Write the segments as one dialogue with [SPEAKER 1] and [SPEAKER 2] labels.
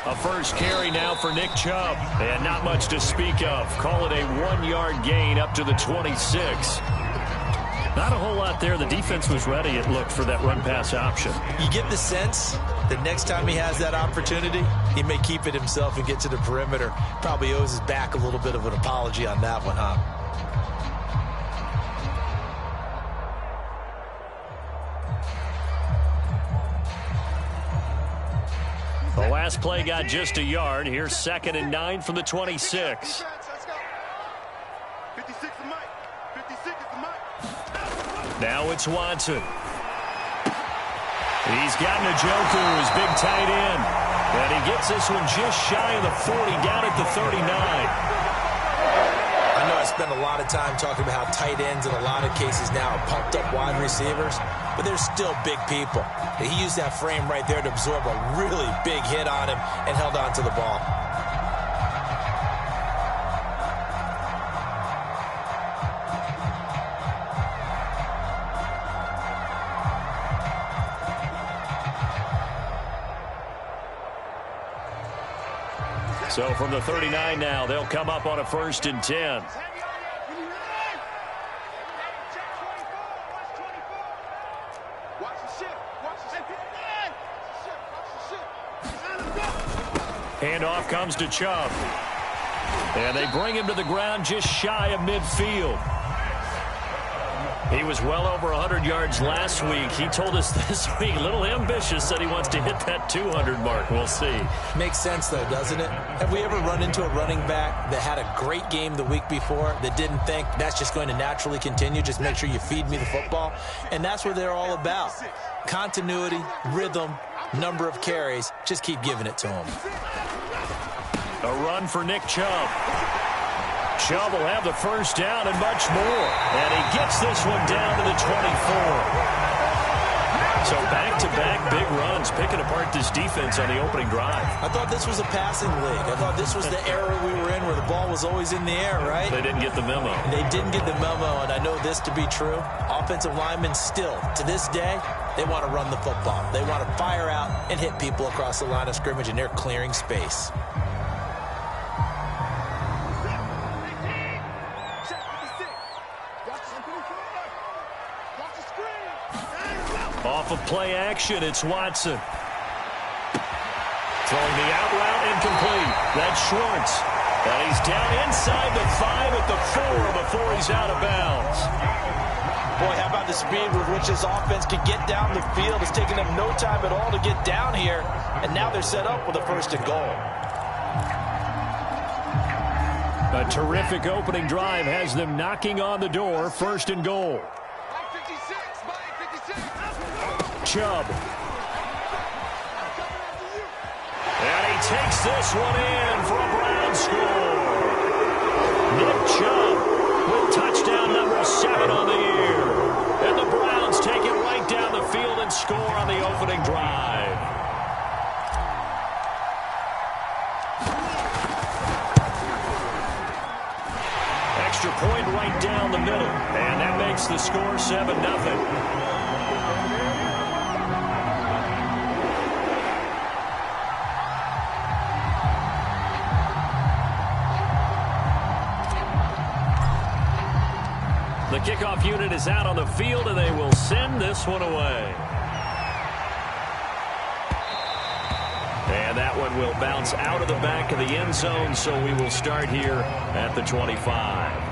[SPEAKER 1] A first carry now for Nick Chubb. And not much to speak of. Call it a 1-yard gain up to the 26.
[SPEAKER 2] Not a whole lot there. The defense was ready, it looked, for that run-pass option.
[SPEAKER 3] You get the sense that next time he has that opportunity, he may keep it himself and get to the perimeter. Probably owes his back a little bit of an apology on that one, huh?
[SPEAKER 1] The last play got just a yard. Here's 2nd and 9 from the 26. Now it's Watson. He's got Njoku, his big tight end. And he gets this one just shy of the 40, down at the 39.
[SPEAKER 3] I know I spend a lot of time talking about how tight ends in a lot of cases now are pumped up wide receivers, but they're still big people. He used that frame right there to absorb a really big hit on him and held on to the ball.
[SPEAKER 1] So from the 39 now, they'll come up on a 1st and 10. Handoff comes to Chubb. And they bring him to the ground just shy of midfield. He was well over 100 yards last week. He told us this week, a little ambitious, said he wants to hit that 200 mark. We'll see.
[SPEAKER 3] Makes sense, though, doesn't it? Have we ever run into a running back that had a great game the week before that didn't think that's just going to naturally continue? Just make sure you feed me the football. And that's what they're all about. Continuity, rhythm, number of carries. Just keep giving it to him.
[SPEAKER 1] A run for Nick Chubb. Chubb will have the first down and much more. And he gets this one down to the 24. So back-to-back big runs, picking apart this defense on the opening drive.
[SPEAKER 3] I thought this was a passing league. I thought this was the era we were in where the ball was always in the air, right?
[SPEAKER 1] They didn't get the memo.
[SPEAKER 3] They didn't get the memo, and I know this to be true. Offensive linemen still, to this day, they want to run the football. They want to fire out and hit people across the line of scrimmage, and they're clearing space.
[SPEAKER 1] Off of play action, it's Watson. Throwing the out route incomplete. That's Schwartz. And he's down inside the 5 at the 4 before he's out of bounds.
[SPEAKER 3] Boy, how about the speed with which this offense can get down the field? It's taken them no time at all to get down here. And now they're set up with a 1st and goal.
[SPEAKER 1] A terrific opening drive has them knocking on the door. 1st and goal. Chubb. And he takes this one in for a Brown score. Nick Chubb with touchdown number 7 on the year. And the Browns take it right down the field and score on the opening drive. Extra point right down the middle. And that makes the score 7-0. The kickoff unit is out on the field, and they will send this one away. And that one will bounce out of the back of the end zone, so we will start here at the 25.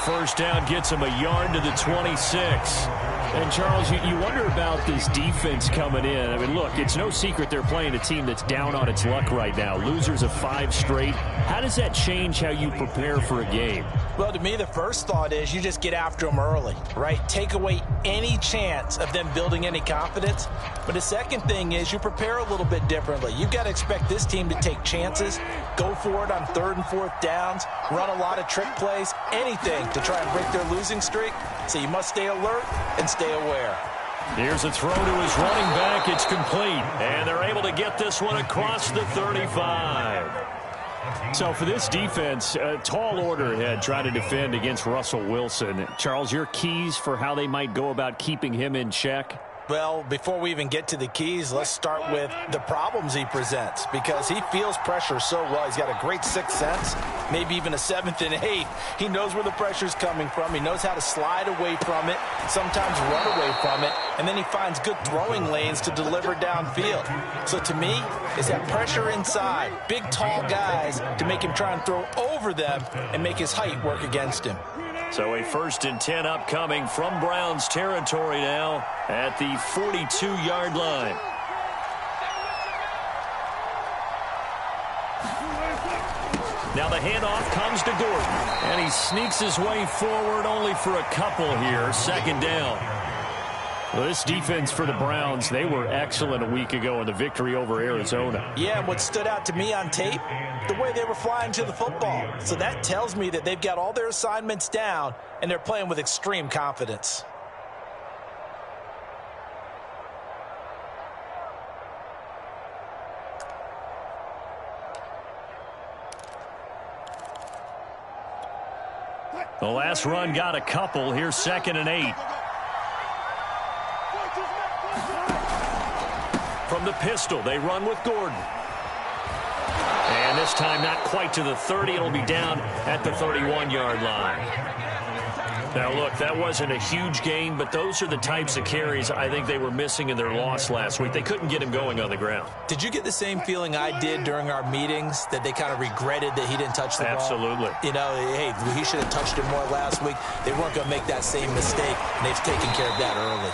[SPEAKER 1] First down gets him a yard to the 26. And, Charles, you wonder about this defense coming in. I mean, look, it's no secret they're playing a team that's down on its luck right now. Losers of 5 straight,
[SPEAKER 2] How does that change how you prepare for a game?
[SPEAKER 3] Well, to me, the first thought is you just get after them early, right? Take away any chance of them building any confidence. But the second thing is you prepare a little bit differently. You've got to expect this team to take chances, go for it on 3rd and 4th downs, run a lot of trick plays, anything to try and break their losing streak. So you must stay alert and stay aware.
[SPEAKER 1] Here's a throw to his running back. It's complete. And they're able to get this one across the 35.
[SPEAKER 2] So for this defense, a tall order ahead trying to defend against Russell Wilson. Charles, your keys for how they might go about keeping him in check?
[SPEAKER 3] Well, before we even get to the keys, let's start with the problems he presents, because he feels pressure so well. He's got a great sixth sense, maybe even a 7th and 8th. He knows where the pressure's coming from. He knows how to slide away from it, sometimes run away from it, and then he finds good throwing lanes to deliver downfield. So to me, it's that pressure inside, big, tall guys to make him try and throw over them and make his height work against him.
[SPEAKER 1] So a 1st and 10 upcoming from Browns territory now at the 42-yard line. Now the handoff comes to Gordon, and he sneaks his way forward only for a couple here. 2nd down.
[SPEAKER 2] Well, this defense for the Browns, they were excellent a week ago in the victory over Arizona.
[SPEAKER 3] Yeah, and what stood out to me on tape, the way they were flying to the football. So that tells me that they've got all their assignments down, and they're playing with extreme confidence.
[SPEAKER 1] The last run got a couple. Here's 2nd and 8. From the pistol, they run with Gordon. And this time not quite to the 30. It'll be down at the 31-yard line. Now, look, that wasn't a huge gain, but those are the types of carries I think they were missing in their loss last week. They couldn't get him going on the ground.
[SPEAKER 3] Did you get the same feeling I did during our meetings, that they kind of regretted that he didn't touch the ball?
[SPEAKER 1] Absolutely.
[SPEAKER 3] You know, hey, he should have touched it more last week. They weren't going to make that same mistake, and they've taken care of that early.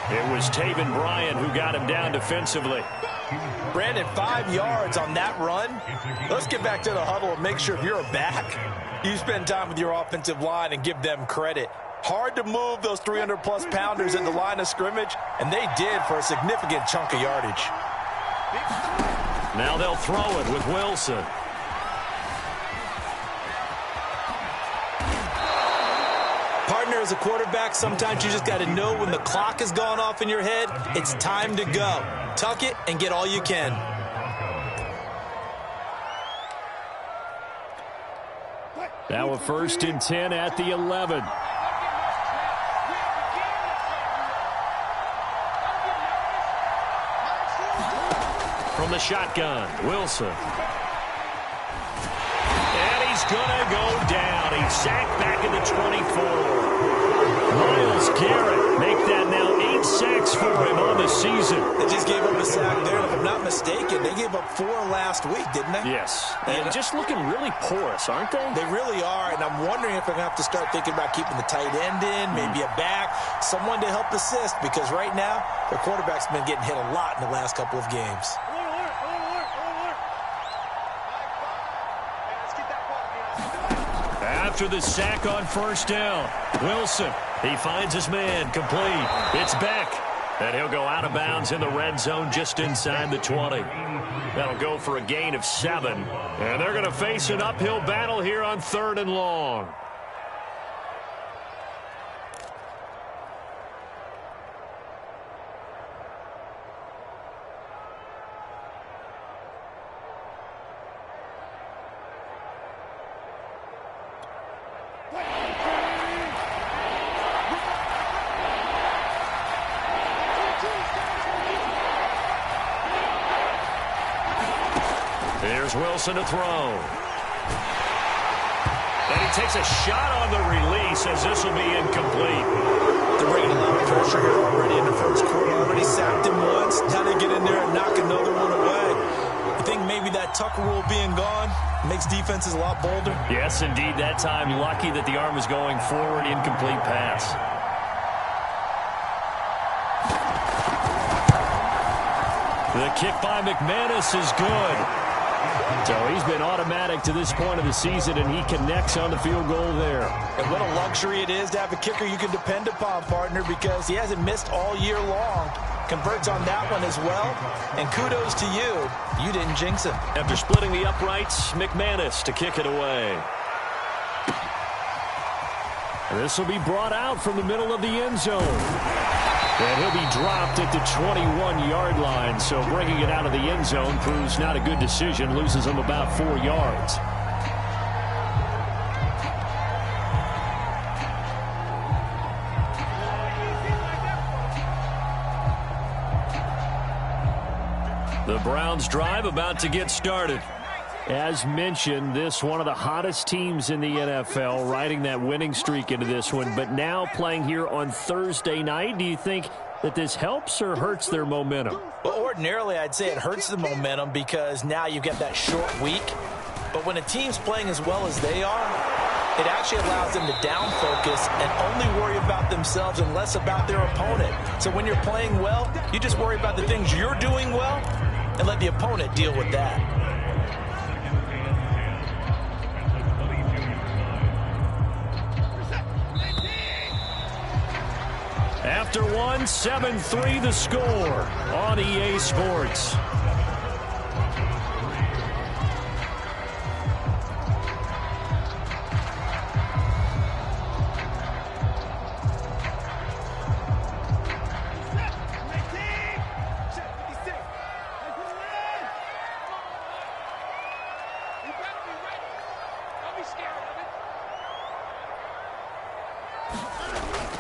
[SPEAKER 1] It was Taven Bryan who got him down defensively.
[SPEAKER 3] Brandon, 5 yards on that run. Let's get back to the huddle and make sure if you're a back, you spend time with your offensive line and give them credit. Hard to move those 300-plus pounders at the line of scrimmage, and they did for a significant chunk of yardage.
[SPEAKER 1] Now they'll throw it with Wilson.
[SPEAKER 3] Partner, as a quarterback, sometimes you just got to know when the clock has gone off in your head, it's time to go. Tuck it and get all you can.
[SPEAKER 2] Now a 1st and 10 at the 11.
[SPEAKER 1] From the shotgun, Wilson. And he's going to go down. He's sacked back at the 24. Myles Garrett make that now 8 sacks for him on the season.
[SPEAKER 3] They just gave up a sack there. If I'm not mistaken, they gave up 4 last week, didn't they?
[SPEAKER 2] Yes. And just looking really porous, aren't they?
[SPEAKER 3] They really are, and I'm wondering if they're going to have to start thinking about keeping the tight end in, maybe a back, someone to help assist, because right now, their quarterback's been getting hit a lot in the last couple of games.
[SPEAKER 1] After the sack on 1st down, Wilson, he finds his man, complete. It's Beck, and he'll go out of bounds in the red zone just inside the 20. That'll go for a gain of 7, and they're going to face an uphill battle here on 3rd and long. Here's Wilson to throw. And he takes a shot on the release as this will be incomplete.
[SPEAKER 3] They're bringing a lot of pressure here already in the first quarter. Already sacked him once. Now they get in there and knock another one away. You think maybe that Tucker rule being gone makes defenses a lot bolder?
[SPEAKER 1] Yes, indeed. That time, lucky that the arm was going forward. Incomplete pass. The kick by McManus is good.
[SPEAKER 2] So he's been automatic to this point of the season, and he connects on the field goal there.
[SPEAKER 3] And what a luxury it is to have a kicker you can depend upon, partner, because he hasn't missed all year long. Converts on that one as well. And kudos to you. You didn't jinx him.
[SPEAKER 1] After splitting the uprights, McManus to kick it away.
[SPEAKER 2] This will be brought out from the middle of the end zone. And he'll be dropped at the 21-yard line. So bringing it out of the end zone proves not a good decision. Loses him about 4 yards. The Browns drive about to get started. As mentioned, this one of the hottest teams in the NFL, riding that winning streak into this one, but now playing here on Thursday night. Do you think that this helps or hurts their momentum?
[SPEAKER 3] Well, ordinarily, I'd say it hurts the momentum because now you get that short week. But when a team's playing as well as they are, it actually allows them to down focus and only worry about themselves and less about their opponent. So when you're playing well, you just worry about the things you're doing well and let the opponent deal with that.
[SPEAKER 2] After one, 7-3 the score on EA Sports.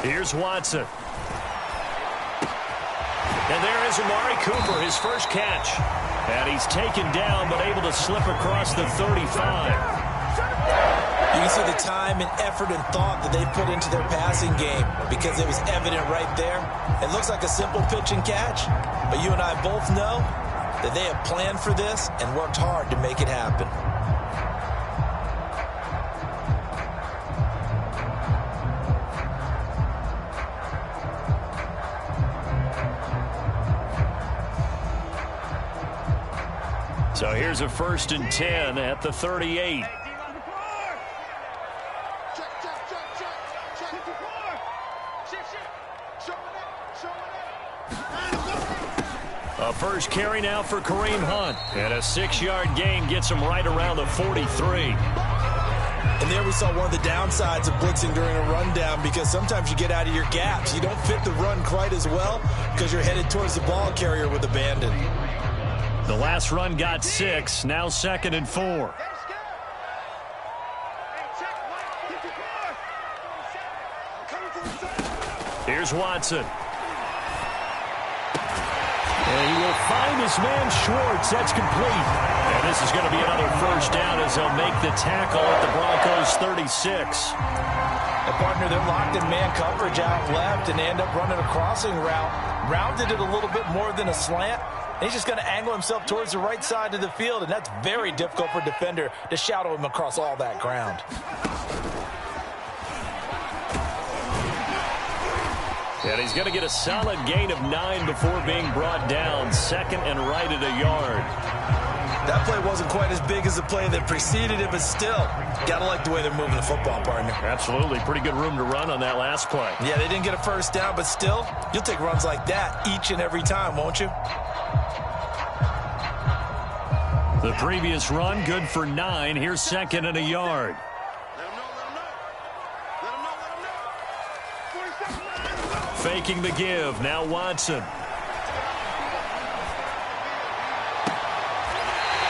[SPEAKER 2] Here's Watson.
[SPEAKER 1] And there is Amari Cooper, his first catch.
[SPEAKER 2] And he's taken down, but able to slip across the 35.
[SPEAKER 3] You can see the time and effort and thought that they put into their passing game because it was evident right there. It looks like a simple pitch and catch, but you and I both know that they have planned for this and worked hard to make it happen.
[SPEAKER 2] So here's a 1st and 10 at the 38. A first carry now for Kareem Hunt. And a 6-yard gain gets him right around the 43.
[SPEAKER 3] And there we saw one of the downsides of blitzing during a rundown because sometimes you get out of your gaps. You don't fit the run quite as well because you're headed towards the ball carrier with abandon.
[SPEAKER 2] The last run got 6, now 2nd and 4. Here's Watson. And he will find his man Schwartz. That's complete. And this is going to be another first down as they'll make the tackle at the Broncos 36.
[SPEAKER 3] And partner, they're locked in man coverage out left and they end up running a crossing route. Rounded it a little bit more than a slant. He's just going to angle himself towards the right side of the field, and that's very difficult for a defender to shadow him across all that ground.
[SPEAKER 2] And he's going to get a solid gain of 9 before being brought down. 2nd and right at a yard.
[SPEAKER 3] That play wasn't quite as big as the play that preceded it, but still, got to like the way they're moving the football, partner.
[SPEAKER 2] Absolutely. Pretty good room to run on that last play.
[SPEAKER 3] Yeah, they didn't get a first down, but still, you'll take runs like that each and every time, won't you?
[SPEAKER 2] The previous run, good for 9. Here's 2nd and a yard. Faking the give. Now Watson.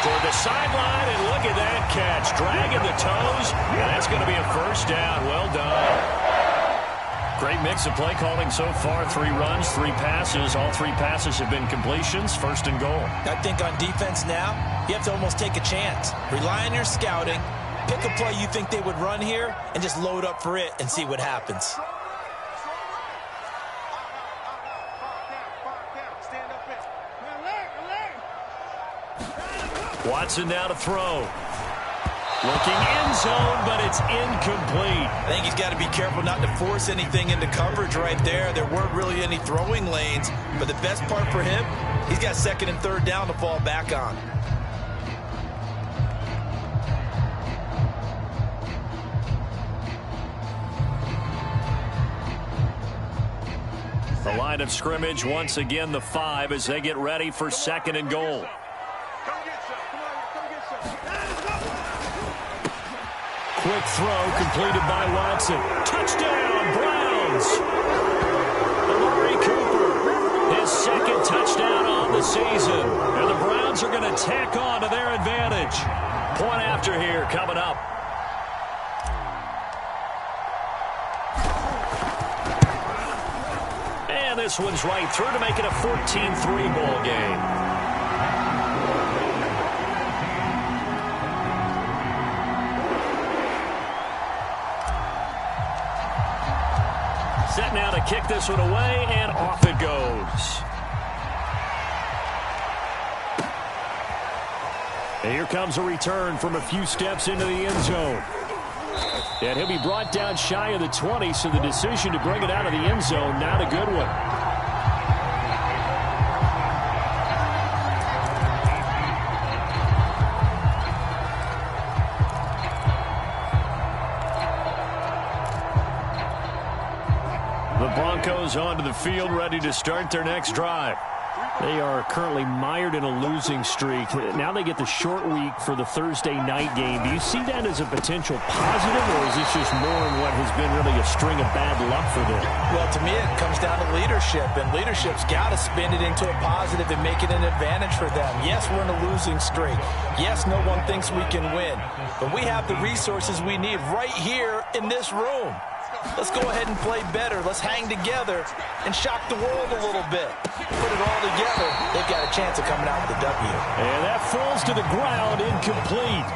[SPEAKER 2] Toward the sideline, and look at that catch. Dragging the toes, and that's going to be a first down. Well done. Great mix of play calling so far. 3 runs, 3 passes. All 3 passes have been completions. 1st and goal.
[SPEAKER 3] I think on defense now, you have to almost take a chance. Rely on your scouting. Pick a play you think they would run here and just load up for it and see what happens.
[SPEAKER 2] Watson now to throw. Looking end zone, but it's incomplete.
[SPEAKER 3] I think he's got to be careful not to force anything into coverage right there. There weren't really any throwing lanes, but the best part for him, he's got 2nd and 3rd down to fall back on.
[SPEAKER 2] line of scrimmage, once again, the 5 as they get ready for 2nd and goal. Quick throw completed by Watson. Touchdown, Browns! Amari Cooper, his 2nd touchdown on the season. And the Browns are going to tack on to their advantage. Point after here coming up. And this one's right through to make it a 14-3 ball game. Set now to kick this one away, and off it goes. And here comes a return from a few steps into the end zone. And he'll be brought down shy of the 20, so the decision to bring it out of the end zone, not a good one. The Broncos onto the field, ready to start their next drive. They are currently mired in a losing streak. Now they get the short week for the Thursday night game. Do you see that as a potential positive, or is this just more in what has been really a string of bad luck for them?
[SPEAKER 3] Well, to me, it comes down to leadership, and leadership's got to spin it into a positive and make it an advantage for them. Yes, we're in a losing streak. Yes, no one thinks we can win, but we have the resources we need right here in this room. Let's go ahead and play better. Let's hang together and shock the world a little bit. Put it all together. They've got a chance of coming out with a W.
[SPEAKER 2] And that falls to the ground, incomplete.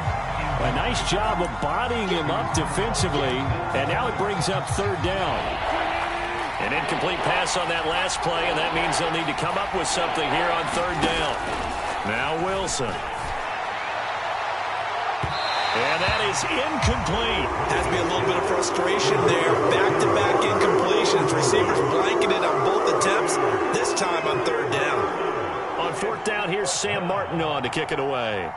[SPEAKER 2] A nice job of bodying him up defensively. And now it brings up 3rd down. An incomplete pass on that last play, and that means they'll need to come up with something here on 3rd down. Now Wilson. And that is incomplete.
[SPEAKER 3] Has to be a little bit of frustration there. Back-to-back incompletions. Receivers blanketed on both attempts, this time on 3rd down.
[SPEAKER 2] On 4th down, here's Sam Martin on to kick it away.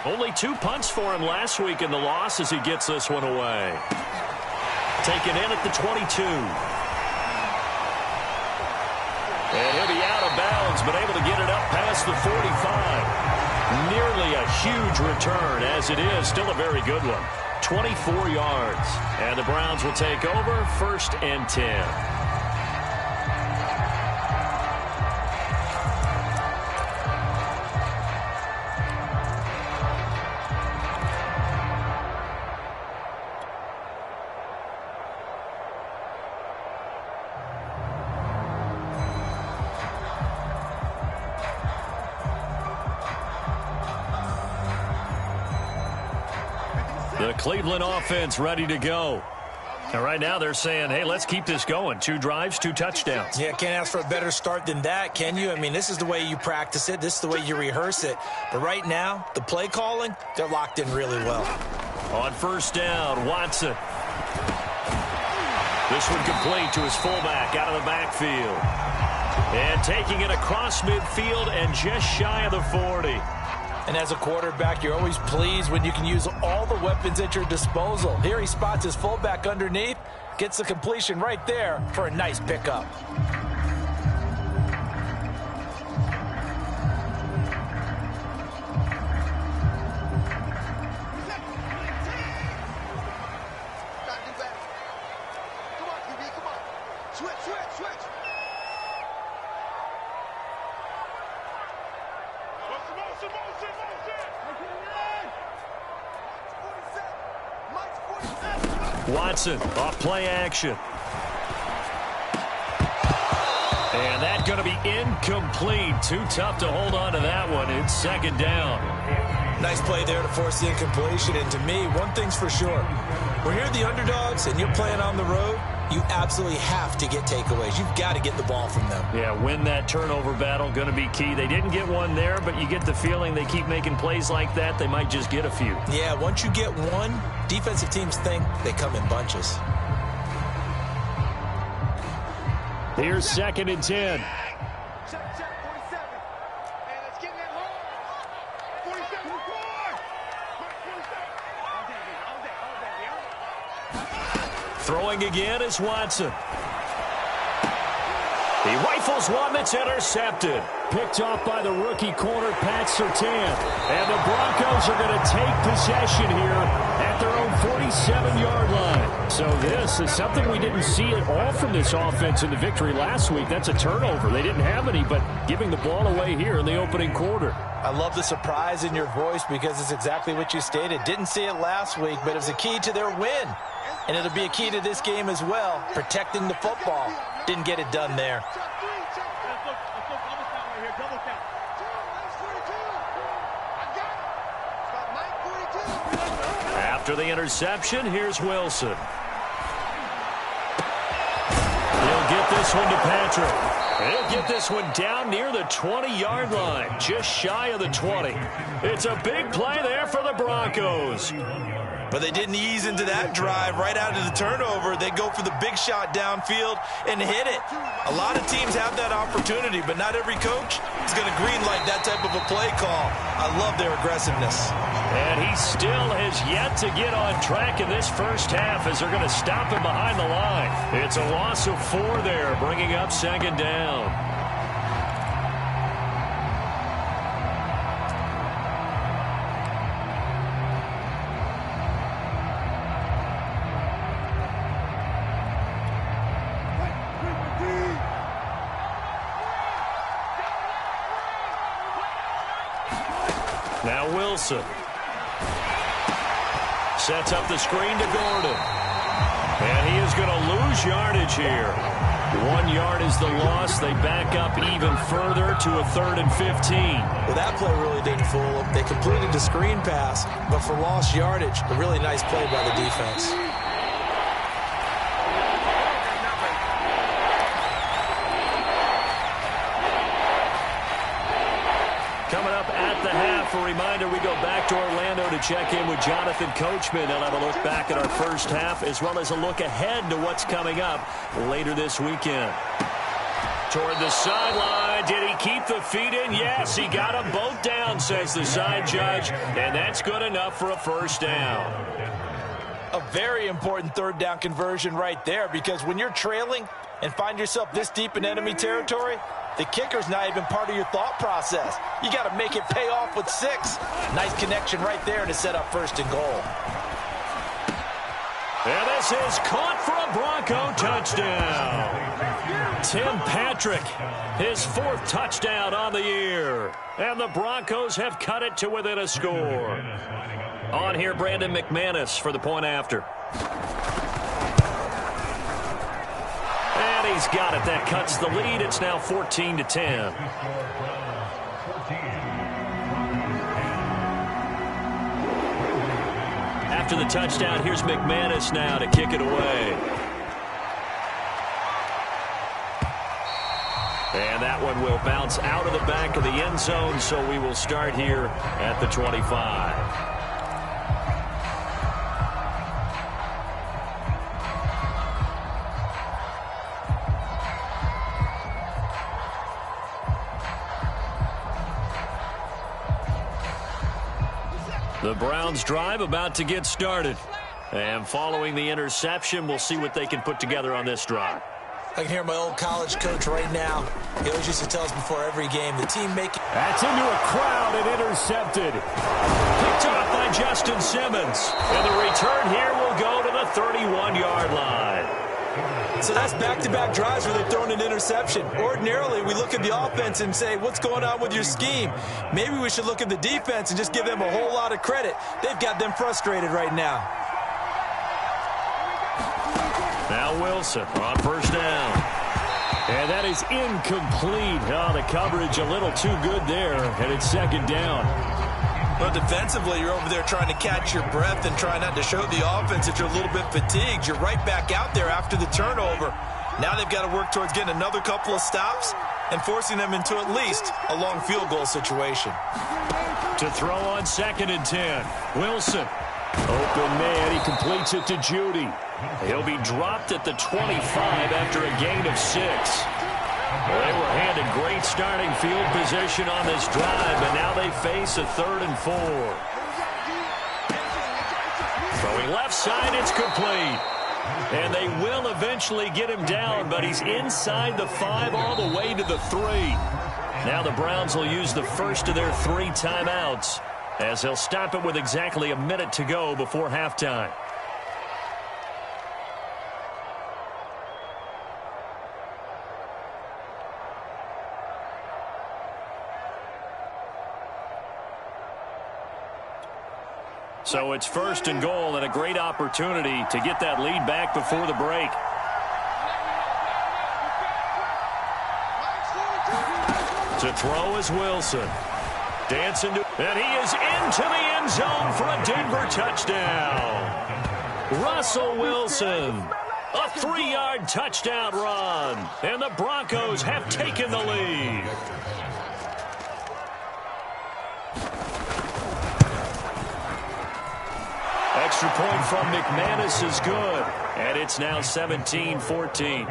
[SPEAKER 2] Only 2 punts for him last week in the loss as he gets this one away. Taken in at the 22. And he'll be out of bounds, but able to get it up past the 45. Nearly a huge return, as it is. Still a very good one. 24 yards. And the Browns will take over 1st and 10. The Cleveland offense ready to go. And right now they're saying, hey, let's keep this going. 2 drives, 2 touchdowns.
[SPEAKER 3] Yeah, can't ask for a better start than that, can you? I mean, this is the way you practice it. This is the way you rehearse it. But right now, the play calling, they're locked in really well.
[SPEAKER 2] On 1st down, Watson. This one complete to his fullback out of the backfield. And taking it across midfield and just shy of the 40.
[SPEAKER 3] And as a quarterback, you're always pleased when you can use all the weapons at your disposal. Here he spots his fullback underneath, gets the completion right there for a nice pickup.
[SPEAKER 2] Watson off play action. And that's going to be incomplete. Too tough to hold on to that one. It's 2nd down.
[SPEAKER 3] Nice play there to force the incompletion. And to me, one thing's for sure. When you're the underdogs and you're playing on the road, you absolutely have to get takeaways. You've got to get the ball from them.
[SPEAKER 2] Yeah, win that turnover battle, going to be key. They didn't get one there, but you get the feeling they keep making plays like that, they might just get a few.
[SPEAKER 3] Yeah, once you get one, defensive teams think they come in bunches.
[SPEAKER 2] Here's 2nd and 10.
[SPEAKER 1] Throwing again is Watson. He rifles one that's intercepted.
[SPEAKER 2] Picked off by the rookie corner, Pat Surtain. And the Broncos are going to take possession here at their own 47-yard line. So this is something we didn't see at all from this offense in the victory last week. That's a turnover. They didn't have any, but giving the ball away here in the opening quarter.
[SPEAKER 3] I love the surprise in your voice because it's exactly what you stated. Didn't see it last week, but it was a key to their win. And it'll be a key to this game as well, protecting the football. Didn't get it done there.
[SPEAKER 1] After the interception, here's Wilson. He'll get this one to Patrick. He'll get this one down near the 20-yard line, just shy of the 20. It's a big play there for the Broncos.
[SPEAKER 3] But they didn't ease into that drive right out of the turnover. They go for the big shot downfield and hit it. A lot of teams have that opportunity, but not every coach is going to greenlight that type of a play call. I love their aggressiveness.
[SPEAKER 1] And he still has yet to get on track in this first half as they're going to stop him behind the line. It's a loss of 4 there, bringing up second down. Now Wilson sets up the screen to Gordon. And he is going to lose yardage here. 1 yard is the loss. They back up even further to a 3rd and 15.
[SPEAKER 3] Well, that play really didn't fool them. They completed the screen pass, but for lost yardage, a really nice play by the defense.
[SPEAKER 1] Coming up at the half, a reminder, we go back to Orlando to check in with Jonathan Coachman. They'll have a look back at our first half as well as a look ahead to what's coming up later this weekend. Toward the sideline, did he keep the feet in? Yes, he got them both down, says the side judge, and that's good enough for a first down.
[SPEAKER 3] A very important 3rd down conversion right there, because when you're trailing and find yourself this deep in enemy territory, the kicker's not even part of your thought process. You got to make it pay off with 6. Nice connection right there to set up 1st and goal.
[SPEAKER 1] And this is caught for a Bronco touchdown. Tim Patrick, his 4th touchdown on the year. And the Broncos have cut it to within a score. On here, Brandon McManus for the point after. He's got it. That cuts the lead. It's now 14-10. After the touchdown, here's McManus now to kick it away. And that one will bounce out of the back of the end zone, so we will start here at the 25. The Browns drive about to get started. And following the interception, we'll see what they can put together on this drive.
[SPEAKER 3] I can hear my old college coach right now. He always used to tell us before every game, the team making...
[SPEAKER 2] That's into a crowd and intercepted.
[SPEAKER 1] Picked off by Justin Simmons. And the return here will go to the 31-yard line.
[SPEAKER 3] So that's back-to-back drives where they've thrown an interception. Ordinarily, we look at the offense and say, what's going on with your scheme? Maybe we should look at the defense and just give them a whole lot of credit. They've got them frustrated right now.
[SPEAKER 1] Now Wilson on 1st down.
[SPEAKER 2] And that is incomplete. Oh, the coverage a little too good there, and it's 2nd down.
[SPEAKER 3] But defensively, you're over there trying to catch your breath and try not to show the offense that you're a little bit fatigued. You're right back out there after the turnover. Now they've got to work towards getting another couple of stops and forcing them into at least a long field goal situation.
[SPEAKER 1] To throw on 2nd and 10. Wilson.
[SPEAKER 2] Open man. He completes it to Judy.
[SPEAKER 1] He'll be dropped at the 25 after a gain of 6. They were handed great starting field position on this drive, and now they face a 3rd and 4. Throwing left side, it's complete.
[SPEAKER 2] And they will eventually get him down, but he's inside the 5 all the way to the 3. Now the Browns will use the first of their 3 timeouts as they'll stop it with exactly a minute to go before halftime. So it's 1st and goal and a great opportunity to get that lead back before the break. To throw is Wilson. Dancing to, and he is into the end zone for a Denver touchdown. Russell Wilson, a 3-yard touchdown run, and the Broncos have taken the lead. Extra point from McManus is good, and it's now 17-14.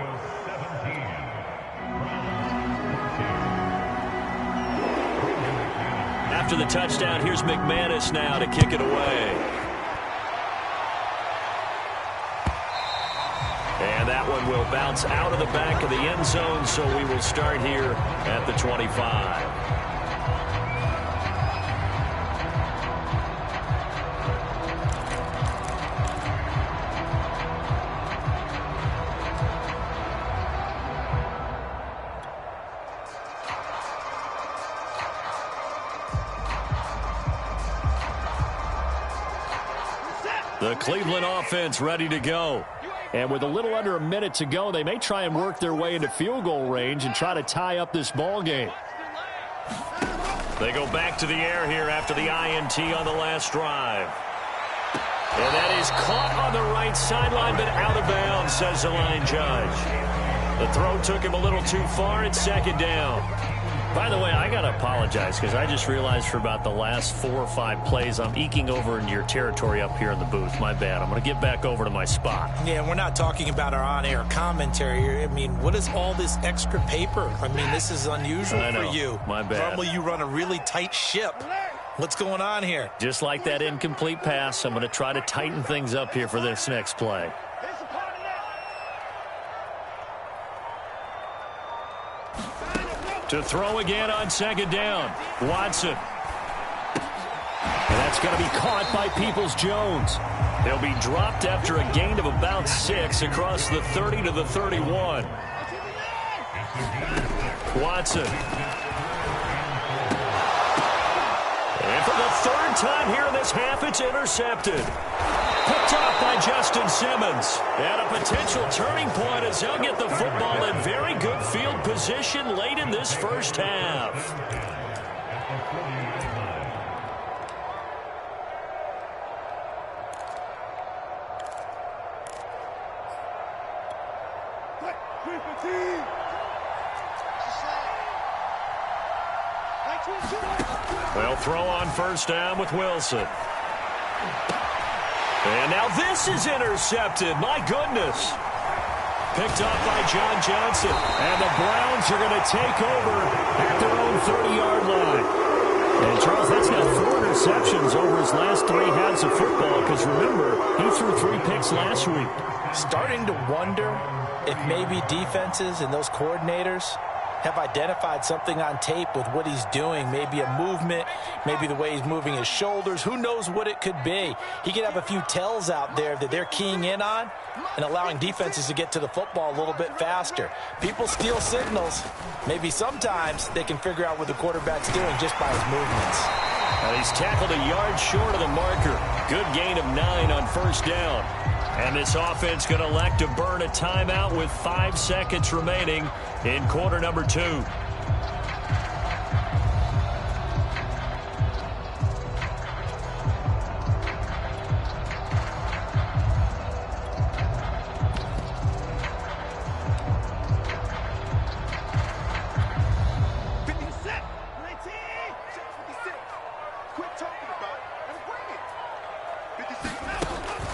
[SPEAKER 2] After the touchdown, here's McManus now to kick it away. And that one will bounce out of the back of the end zone, so we will start here at the 25. The Cleveland offense ready to go. And with a little under a minute to go, they may try and work their way into field goal range and try to tie up this ball game. They go back to the air here after the INT on the last drive. And that is caught on the right sideline, but out of bounds, says the line judge. The throw took him a little too far. It's 2nd down. By the way, I got to apologize because I just realized for about the last 4 or 5 plays, I'm eking over into your territory up here in the booth. My bad. I'm going to get back over to my spot.
[SPEAKER 3] Yeah, and we're not talking about our on-air commentary here. I mean, what is all this extra paper? I mean, this is unusual for you.
[SPEAKER 2] My bad.
[SPEAKER 3] Normally you run a really tight ship. What's going on here?
[SPEAKER 2] Just like that incomplete pass, I'm going to try to tighten things up here for this next play. To throw again on 2nd down. Watson. And that's going to be caught by Peoples-Jones. He'll be dropped after a gain of about 6 across the 30 to the 31. Watson. And for the 3rd time here in this half, it's intercepted. Picked off by Justin Simmons. And a potential turning point as he'll get the football in very good field position late in this first half. They'll throw on 1st down with Wilson. And now this is intercepted. My goodness. Picked off by John Johnson. And the Browns are going to take over at their own 30-yard line. And, Charles, that's now 4 interceptions over his last 3 halves of football because, remember, he threw 3 picks last week.
[SPEAKER 3] Starting to wonder if maybe defenses and those coordinators have identified something on tape with what he's doing. Maybe a movement, maybe the way he's moving his shoulders. Who knows what it could be? He could have a few tells out there that they're keying in on and allowing defenses to get to the football a little bit faster. People steal signals. Maybe sometimes they can figure out what the quarterback's doing just by his movements.
[SPEAKER 2] And he's tackled a yard short of the marker. Good gain of 9 on 1st down. And this offense going to elect to burn a timeout with 5 seconds remaining in quarter number 2.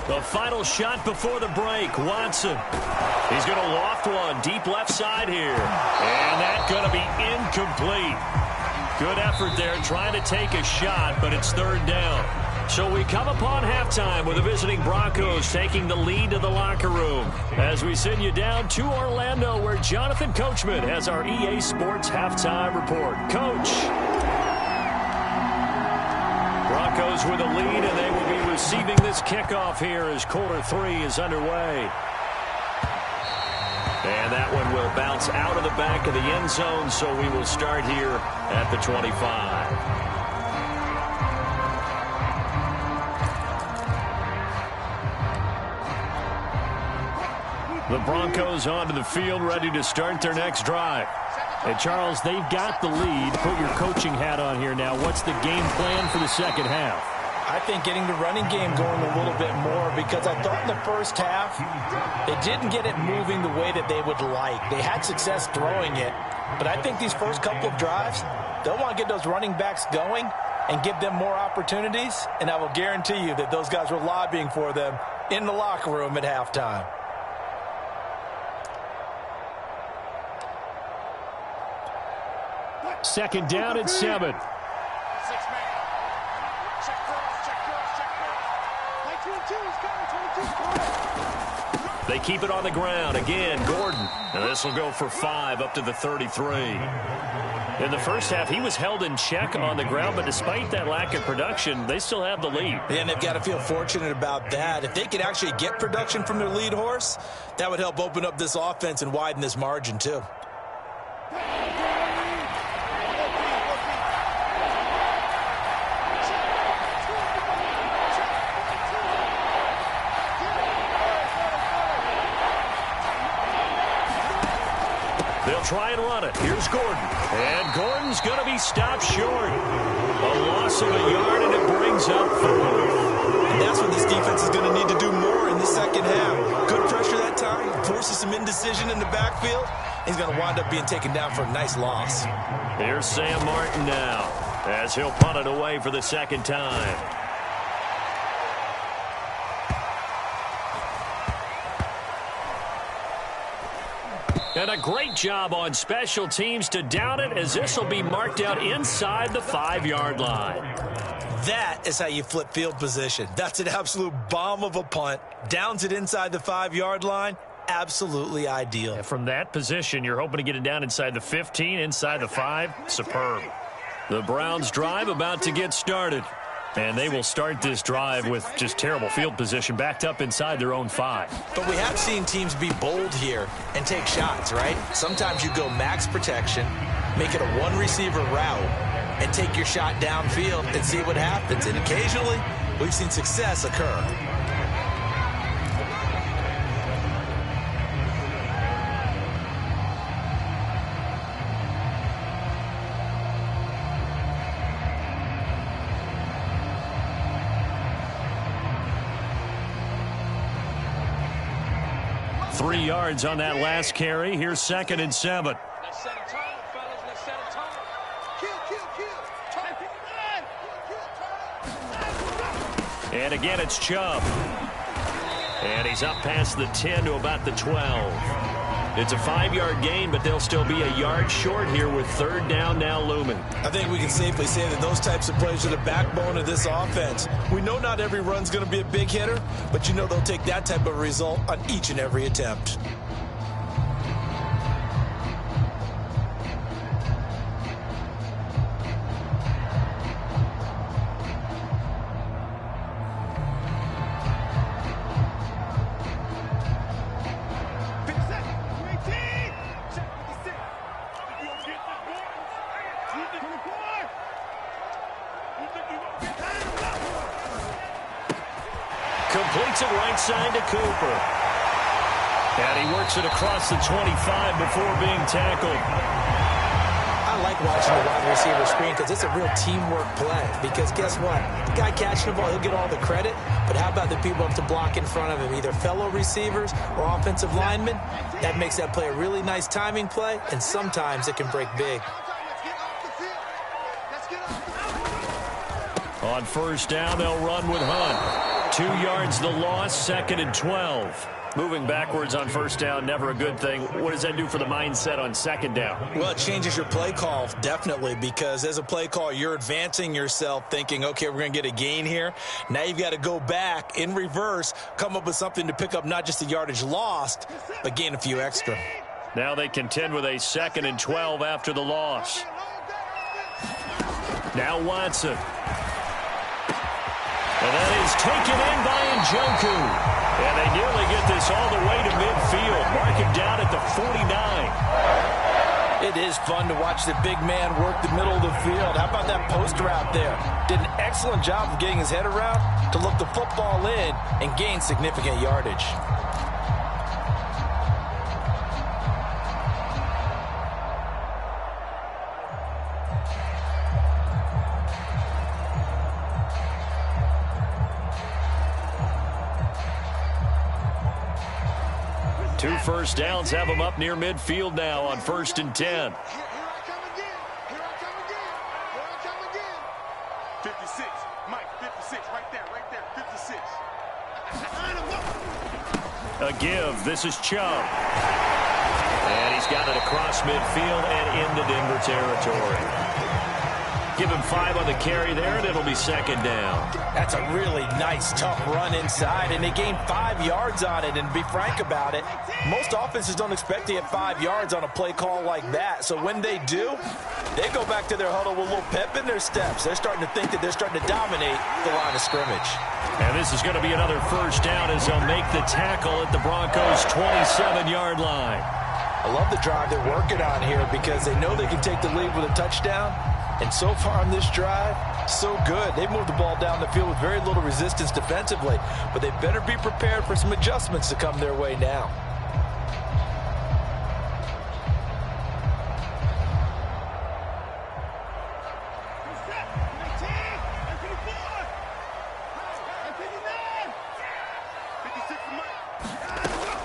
[SPEAKER 2] The final shot before the break, Watson. He's going to loft one deep left side here. And that's going to be incomplete. Good effort there trying to take a shot, but it's 3rd down. So we come upon halftime with the visiting Broncos taking the lead to the locker room as we send you down to Orlando where Jonathan Coachman has our EA Sports halftime report. Coach. Broncos with a lead, and they will be receiving this kickoff here as quarter 3 is underway. And that one will bounce out of the back of the end zone, so we will start here at the 25. The Broncos onto the field, ready to start their next drive. And, Charles, they've got the lead. Put your coaching hat on here now. What's the game plan for the second half?
[SPEAKER 3] I think getting the running game going a little bit more, because I thought in the first half they didn't get it moving the way that they would like. They had success throwing it, but I think these first couple of drives, they'll want to get those running backs going and give them more opportunities, and I will guarantee you that those guys were lobbying for them in the locker room at halftime.
[SPEAKER 2] Second down and 7. They keep it on the ground. Again, Gordon. And this will go for 5 up to the 33. In the first half, he was held in check on the ground, but despite that lack of production, they still have the lead.
[SPEAKER 3] Yeah, and they've got to feel fortunate about that. If they could actually get production from their lead horse, that would help open up this offense and widen this margin too.
[SPEAKER 2] They'll try and run it. Here's Gordon. And Gordon's going to be stopped short. A loss of a yard, and it brings up 4.
[SPEAKER 3] And that's what this defense is going to need to do more in the second half. Good pressure that time. Forces some indecision in the backfield. He's going to wind up being taken down for a nice loss.
[SPEAKER 2] Here's Sam Martin now as he'll punt it away for the second time. And a great job on special teams to down it, as this will be marked out inside the 5-yard line.
[SPEAKER 3] That is how you flip field position. That's an absolute bomb of a punt. Downs it inside the 5-yard line. Absolutely ideal.
[SPEAKER 2] And from that position, you're hoping to get it down inside the 15, inside the 5. Superb. The Browns drive about to get started. And they will start this drive with just terrible field position, backed up inside their own 5.
[SPEAKER 3] But we have seen teams be bold here and take shots, right? Sometimes you go max protection, make it a one-receiver route, and take your shot downfield and see what happens. And occasionally, we've seen success occur.
[SPEAKER 2] Three yards on that last carry. Here's 2nd and 7.
[SPEAKER 4] Let's set a tone, fellas. Let's set a tone. Kill.
[SPEAKER 2] And again, it's Chubb. And he's up past the 10 to about the 12. It's a 5-yard gain, but they'll still be a yard short here with 3rd down now looming.
[SPEAKER 3] I think we can safely say that those types of plays are the backbone of this offense. We know not every run's going to be a big hitter, but you know they'll take that type of result on each and every attempt.
[SPEAKER 2] Completes it right side to Cooper. And he works it across the 25 before being tackled.
[SPEAKER 3] I like watching the wide receiver screen because it's a real teamwork play. Because guess what? The guy catching the ball, he'll get all the credit. But how about the people up to block in front of him, either fellow receivers or offensive linemen? That makes that play a really nice timing play, and sometimes it can break big.
[SPEAKER 2] On 1st down, they'll run with Hunt. 2 yards the loss, 2nd and 12. Moving backwards on first down, never a good thing. What does that do for the mindset on second down?
[SPEAKER 3] Well, it changes your play call, definitely, because as a play call, you're advancing yourself thinking, okay, we're going to get a gain here. Now you've got to go back in reverse, come up with something to pick up not just the yardage lost, but gain a few extra.
[SPEAKER 2] Now they contend with a 2nd and 12 after the loss. Now Watson. And that is taken in by Njoku. And they nearly get this all the way to midfield. Mark him down at the 49.
[SPEAKER 3] It is fun to watch the big man work the middle of the field. How about that post route there? Did an excellent job of getting his head around to look the football in and gain significant yardage.
[SPEAKER 2] Two first downs have them up near midfield now on 1st and 10.
[SPEAKER 5] Here I come again. Here I come again. Here I come again.
[SPEAKER 6] 56. Mike, 56. Right there. 56.
[SPEAKER 2] A give. This is Chubb. And he's got it across midfield and into Denver territory. Give him 5 on the carry there, and it'll be 2nd down.
[SPEAKER 3] That's a really nice, tough run inside, and they gained 5 yards on it. And to be frank about it, most offenses don't expect to get 5 yards on a play call like that. So when they do, they go back to their huddle with a little pep in their steps. They're starting to think that they're starting to dominate the line of scrimmage.
[SPEAKER 2] And this is going to be another first down as they'll make the tackle at the Broncos' 27-yard line.
[SPEAKER 3] I love the drive they're working on here because they know they can take the lead with a touchdown. And so far on this drive, so good. They moved the ball down the field with very little resistance defensively, but they better be prepared for some adjustments to come their way now.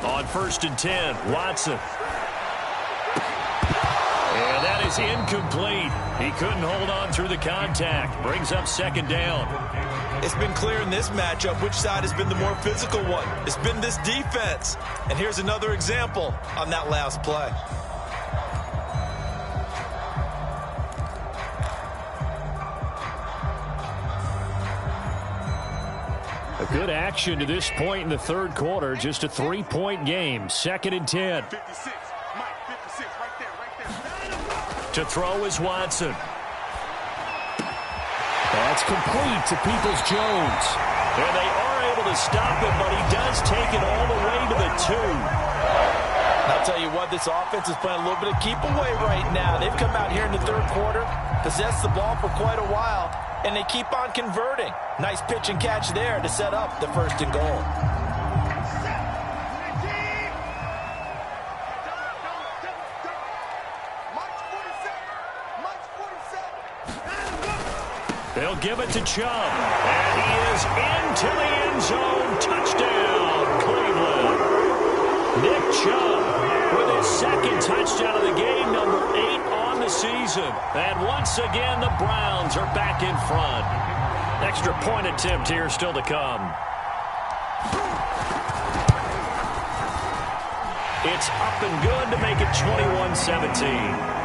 [SPEAKER 2] On 1st and 10, Watson. And that is incomplete. He couldn't hold on through the contact. Brings up 2nd down.
[SPEAKER 3] It's been clear in this matchup which side has been the more physical one. It's been this defense. And here's another example on that last play.
[SPEAKER 2] A good action to this point in the 3rd quarter. Just a 3-point game. 2nd and 10.
[SPEAKER 6] 56. Mike, 56. Right there.
[SPEAKER 2] To throw is Watson. That's complete to Peoples-Jones. And they are able to stop him, but he does take it all the way to the 2.
[SPEAKER 3] And I'll tell you what, this offense is playing a little bit of keep away right now. They've come out here in the 3rd quarter, possessed the ball for quite a while, and they keep on converting. Nice pitch and catch there to set up the 1st and goal.
[SPEAKER 2] They'll give it to Chubb. And he is into the end zone. Touchdown, Cleveland. Nick Chubb with his 2nd touchdown of the game, number 8 on the season. And once again, the Browns are back in front. Extra point attempt here still to come. It's up and good to make it 21-17.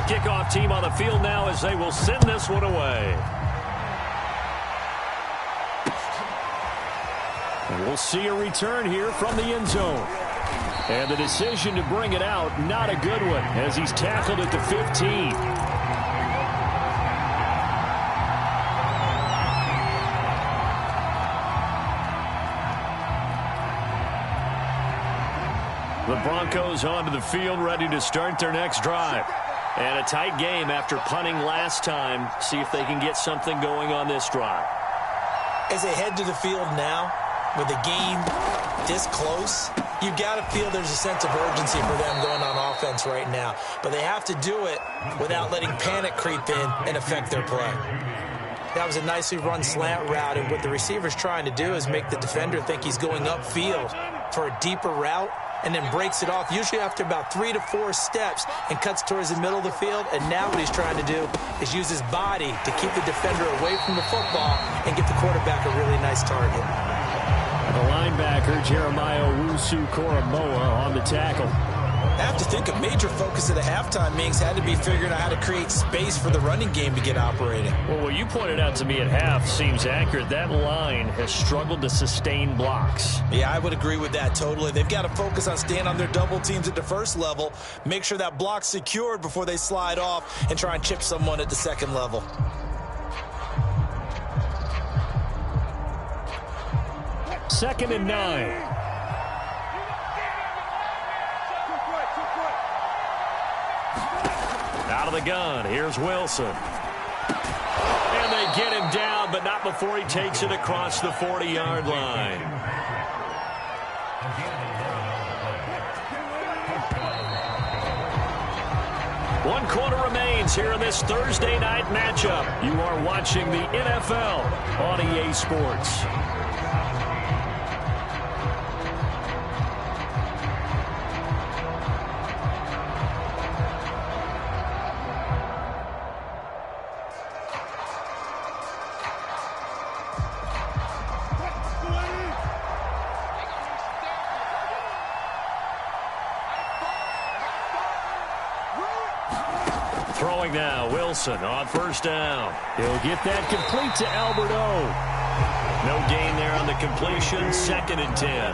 [SPEAKER 2] Kickoff team on the field now as they will send this one away. And we'll see a return here from the end zone. And the decision to bring it out, not a good one, as he's tackled at the 15. The Broncos onto the field, ready to start their next drive. And a tight game after punting last time. See if they can get something going on this drive.
[SPEAKER 3] As they head to the field now, with the game this close, you've got to feel there's a sense of urgency for them going on offense right now. But they have to do it without letting panic creep in and affect their play. That was a nicely run slant route, and what the receiver's trying to do is make the defender think he's going upfield for a deeper route, and then breaks it off, usually after about 3 to 4 steps, and cuts towards the middle of the field. And now what he's trying to do is use his body to keep the defender away from the football and get the quarterback a really nice target.
[SPEAKER 2] The linebacker, Jeremiah Owusu-Koramoah, on the tackle.
[SPEAKER 3] I have to think a major focus of the halftime meetings had to be figuring out how to create space for the running game to get operating.
[SPEAKER 2] Well, what you pointed out to me at half seems accurate. That line has struggled to sustain blocks.
[SPEAKER 3] Yeah, I would agree with that totally. They've got to focus on staying on their double teams at the first level, make sure that block's secured before they slide off and try and chip someone at the second level.
[SPEAKER 2] Second and 9. Out of the gun, here's Wilson. And they get him down, but not before he takes it across the 40-yard line. One quarter remains here in this Thursday night matchup. You are watching the NFL on EA Sports. Throwing now, Wilson on first down. He'll get that complete to Albert O. No gain there on the completion, second and 10.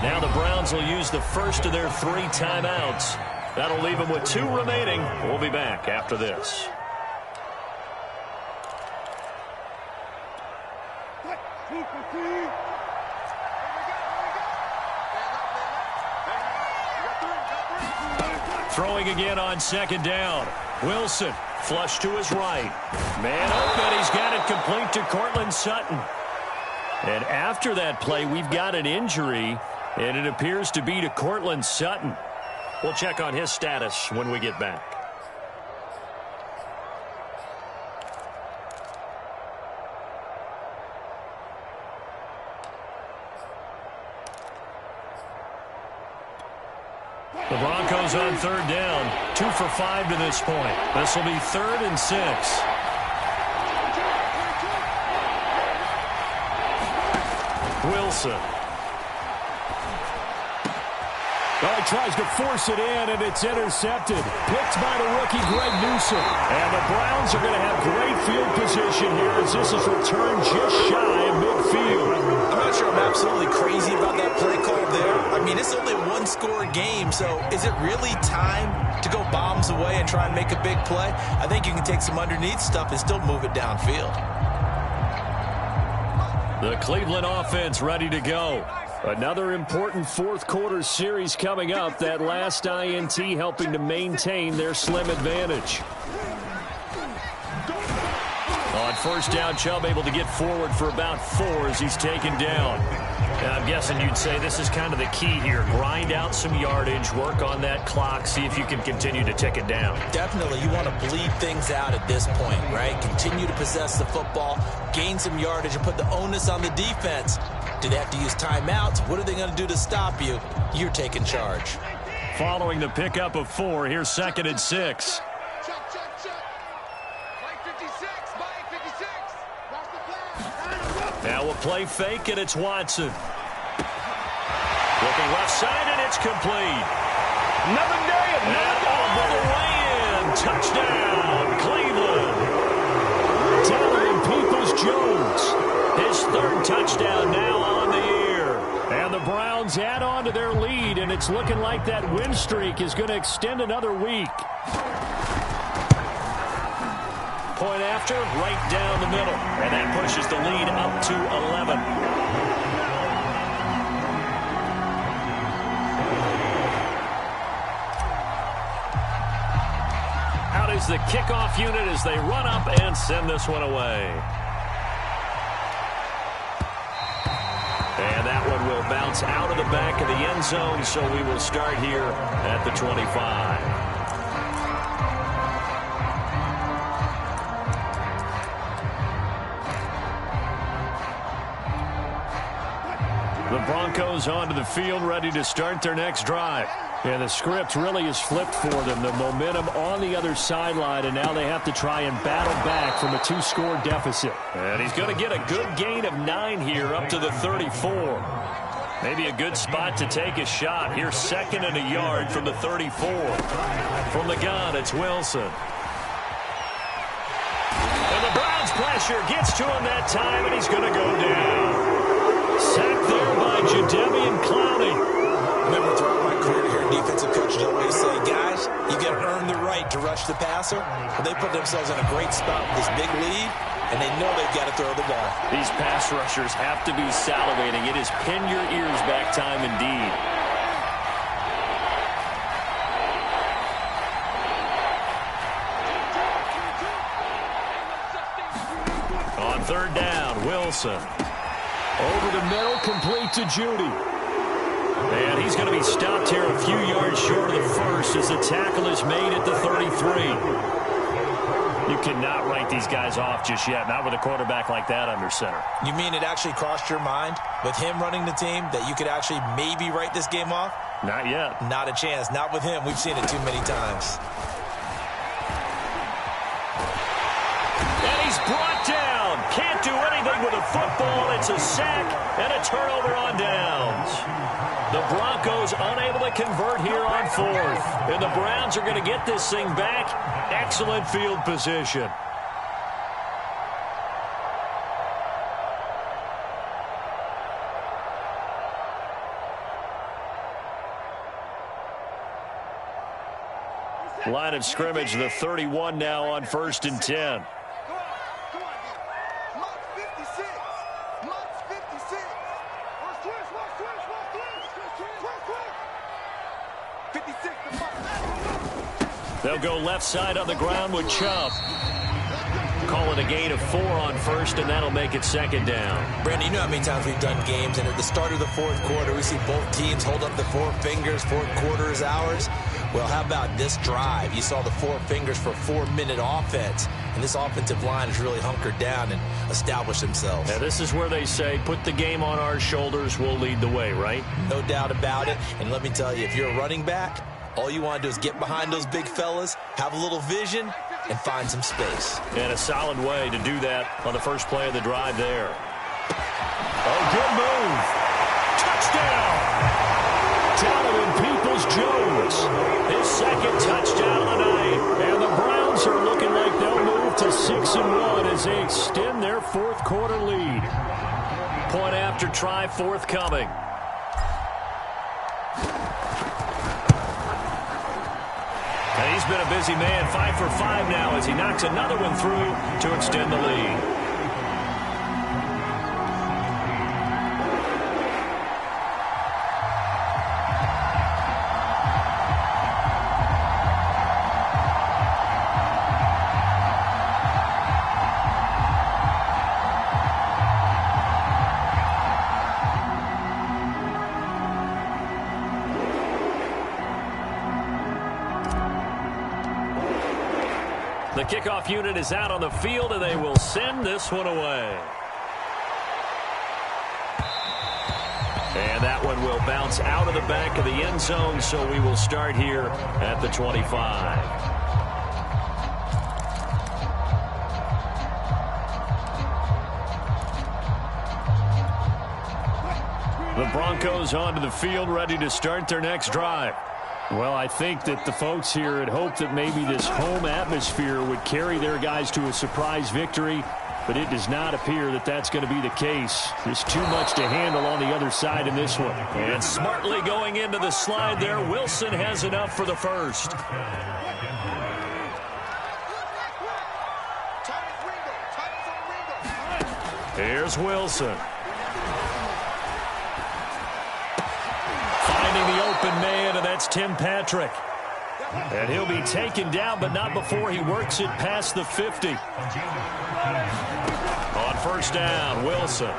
[SPEAKER 2] Now the Browns will use the first of their 3 timeouts. That'll leave them with 2 remaining. We'll be back after this. Throwing again on second down. Wilson, flush to his right. Man open, he's got it complete to Courtland Sutton. And after that play, we've got an injury, and it appears to be to Courtland Sutton. We'll check on his status when we get back. The Broncos on third down, 2 for 5 to this point. This will be 3rd and 6. Wilson. Well, he tries to force it in, and it's intercepted. Picked by the rookie, Greg Newsome. And the Browns are going to have great field position here as this is returned just shy of midfield.
[SPEAKER 3] I'm not sure I'm absolutely crazy about that play call there. I mean, it's only a 1-score game, so is it really time to go bombs away and try and make a big play? I think you can take some underneath stuff and still move it downfield.
[SPEAKER 2] The Cleveland offense ready to go. Another important fourth quarter series coming up. That last INT helping to maintain their slim advantage. On first down, Chubb able to get forward for about 4 as he's taken down. Now, I'm guessing you'd say this is kind of the key here. Grind out some yardage, work on that clock, see if you can continue to tick it down.
[SPEAKER 3] Definitely. You want to bleed things out at this point, right? Continue to possess the football, gain some yardage, and put the onus on the defense. Do they have to use timeouts? What are they going to do to stop you? You're taking charge.
[SPEAKER 2] Following the pickup of 4, here's 2nd and 6. Now we'll play fake, and it's Watson. Looking left side, and it's complete.
[SPEAKER 1] Another day,
[SPEAKER 2] And all the way in. Touchdown, Cleveland. Donovan Peoples-Jones. His 3rd touchdown now on the year. And the Browns add on to their lead, and it's looking like that win streak is going to extend another week. Point after, right down the middle. And that pushes the lead up to 11. Out is the kickoff unit as they run up and send this one away. And that one will bounce out of the back of the end zone, so we will start here at the 25. Broncos onto the field, ready to start their next drive. And the script really is flipped for them. The momentum on the other sideline, and now they have to try and battle back from a 2-score deficit. And he's going to get a good gain of 9 here up to the 34. Maybe a good spot to take a shot. Here's 2nd and a yard from the 34. From the gun, it's Wilson. And the Browns pressure gets to him that time, and he's going to go down. Sacked there by Jadeveon Clowney.
[SPEAKER 3] Remember, throughout my career here, defensive coaches always say, guys, you got to earn the right to rush the passer. Well, they put themselves in a great spot with this big lead, and they know they've got to throw the ball.
[SPEAKER 2] These pass rushers have to be salivating. It is pin your ears back time indeed. On 3rd down, Wilson. Over the middle, complete to Judy. And he's going to be stopped here a few yards short of the first as the tackle is made at the 33. You cannot write these guys off just yet, not with a quarterback like that under center.
[SPEAKER 3] You mean it actually crossed your mind with him running the team that you could actually maybe write this game off?
[SPEAKER 2] Not yet.
[SPEAKER 3] Not a chance. Not with him. We've seen it too many times.
[SPEAKER 2] And he's brought down. Can't do anything with a football. It's a sack and a turnover on downs. The Broncos unable to convert here on 4th. And the Browns are going to get this thing back. Excellent field position. Line of scrimmage, the 31 now on 1st and 10. They'll go left side on the ground with Chubb. Call it a gain of 4 on 1st, and that'll make it 2nd down.
[SPEAKER 3] Brandon, you know how many times we've done games, and at the start of the 4th quarter, we see both teams hold up the 4 fingers, 4th quarter is ours. Well, how about this drive? You saw the 4 fingers for 4-minute offense, and this offensive line has really hunkered down and established themselves.
[SPEAKER 2] Now, this is where they say, put the game on our shoulders, we'll lead the way, right?
[SPEAKER 3] No doubt about it, and let me tell you, if you're a running back, all you want to do is get behind those big fellas, have a little vision, and find some space.
[SPEAKER 2] And a solid way to do that on the first play of the drive there. Oh, good move. Touchdown. Donovan Peoples-Jones. His 2nd touchdown of the night. And the Browns are looking like they'll move to 6-1 as they extend their 4th quarter lead. Point after try forthcoming. And he's been a busy man, 5 for 5 now as he knocks another one through to extend the lead. The kickoff unit is out on the field, and they will send this one away. And that one will bounce out of the back of the end zone, so we will start here at the 25. The Broncos onto the field, ready to start their next drive. Well, I think that the folks here had hoped that maybe this home atmosphere would carry their guys to a surprise victory, but it does not appear that that's going to be the case. There's too much to handle on the other side in this one. And smartly going into the slide there, Wilson has enough for the first. Here's Wilson. Finding the open man, and that's Tim Patrick. And he'll be taken down, but not before he works it past the 50. On first down, Wilson.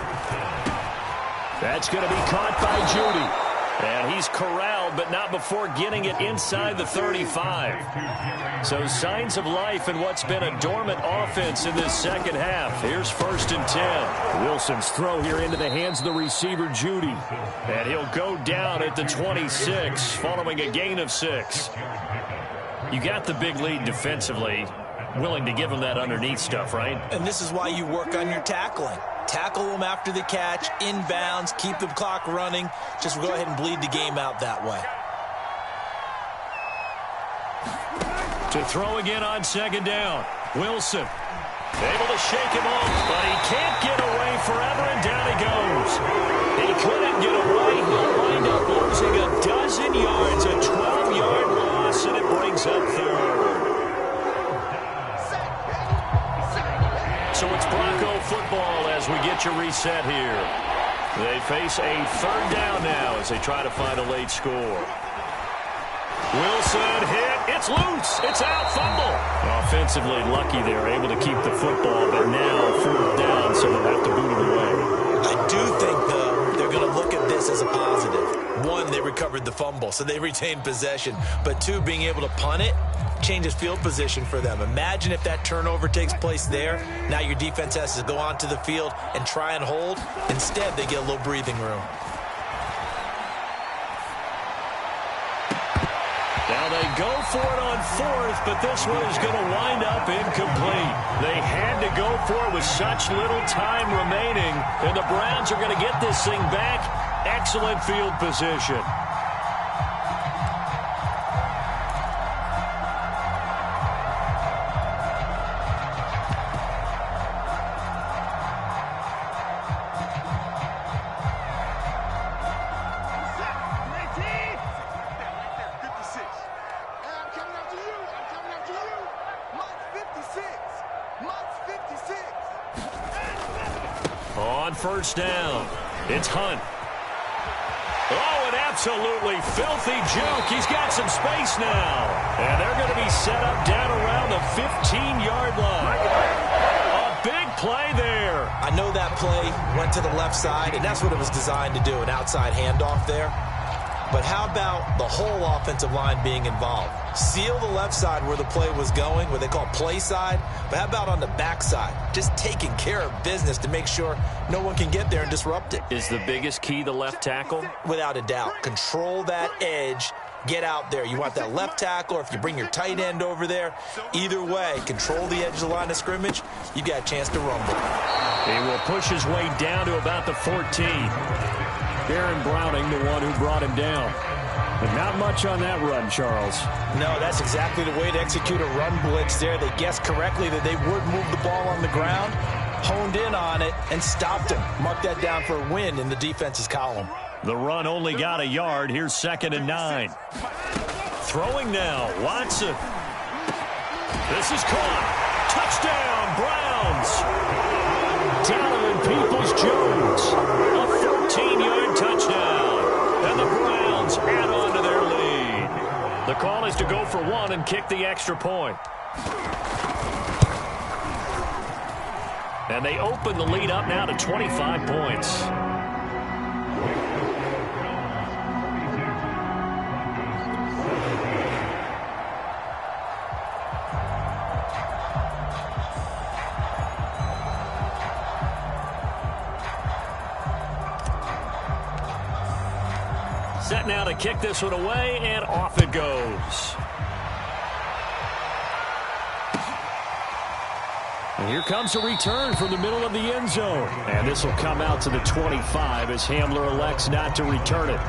[SPEAKER 2] That's going to be caught by Judy. And He's corralled, but not before getting it inside the 35. So signs of life in what's been a dormant offense in this second half. Here's 1st and 10. Wilson's throw here into the hands of the receiver, Judy. And he'll go down at the 26 following a gain of 6. You got the big lead defensively. Willing to give him that underneath stuff, right?
[SPEAKER 3] And this is why you work on your tackling. Tackle them after the catch, inbounds, keep the clock running. Just go ahead and bleed the game out that way.
[SPEAKER 2] To throw again on 2nd down. Wilson able to shake him off, but he can't get away forever, and down he goes. He couldn't get away. He'll wind up losing a dozen yards, a 12-yard loss, and it brings up 3rd. So it's Bronco football as we get you reset here. They face a 3rd down now as they try to find a late score. Wilson hit. It's loose. It's out. Fumble. Offensively lucky they're able to keep the football, but now 4th down, so they'll have to boot it away.
[SPEAKER 3] I do think, though, they're going to look at this as a positive. 1, they recovered the fumble, so they retained possession. But 2, being able to punt it changes field position for them. Imagine if that turnover takes place there. Now your defense has to go onto the field and try and hold. Instead, they get a little breathing room.
[SPEAKER 2] Now they go for it on 4th, but this one is going to wind up incomplete. They had to go for it with such little time remaining, and the Browns are going to get this thing back. Excellent field position. On 1st down, it's Hunt. Oh, an absolutely filthy juke. He's got some space now. And they're going to be set up down around the 15-yard line. A big play there.
[SPEAKER 3] I know that play went to the left side, and that's what it was designed to do, an outside handoff there. But how about the whole offensive line being involved? Seal the left side where the play was going, what they call play side. But how about on the back side? Just taking care of business to make sure no one can get there and disrupt it.
[SPEAKER 2] Is the biggest key the left tackle?
[SPEAKER 3] Without a doubt. Control that edge. Get out there. You want that left tackle, or if you bring your tight end over there, either way, control the edge of the line of scrimmage, you got a chance to rumble.
[SPEAKER 2] He will push his way down to about the 14. Aaron Browning, the one who brought him down. But not much on that run, Charles.
[SPEAKER 3] No, that's exactly the way to execute a run blitz there. They guessed correctly that they would move the ball on the ground, honed in on it, and stopped him. Mark that down for a win in the defense's column.
[SPEAKER 2] The run only got a yard. Here's 2nd and 9. Throwing now, Watson. This is caught. Touchdown, Browns. Donovan Peoples-Jones. A 14-yard touchdown. And the Browns add on to their lead. The call is to go for 1 and kick the extra point. And they open the lead up now to 25 points. Set now to kick this one away, and off it goes. And here comes a return from the middle of the end zone. And this will come out to the 25 as Hamler elects not to return it.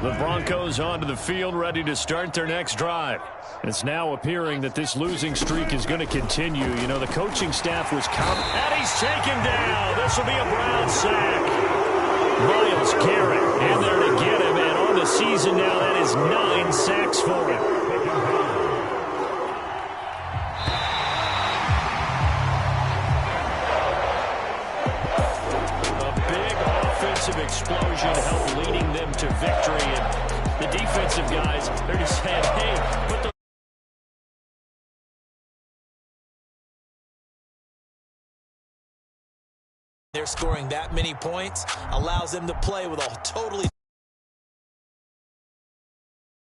[SPEAKER 2] The Broncos onto the field, ready to start their next drive. It's now appearing that this losing streak is going to continue. You know, the coaching staff was confident. And he's taken down. This will be a Brown sack. Myles Garrett in there to get him. And on the season now, that is 9 sacks for him. Explosion helped leading them to victory, and the defensive guys
[SPEAKER 3] scoring that many points allows them to play with a totally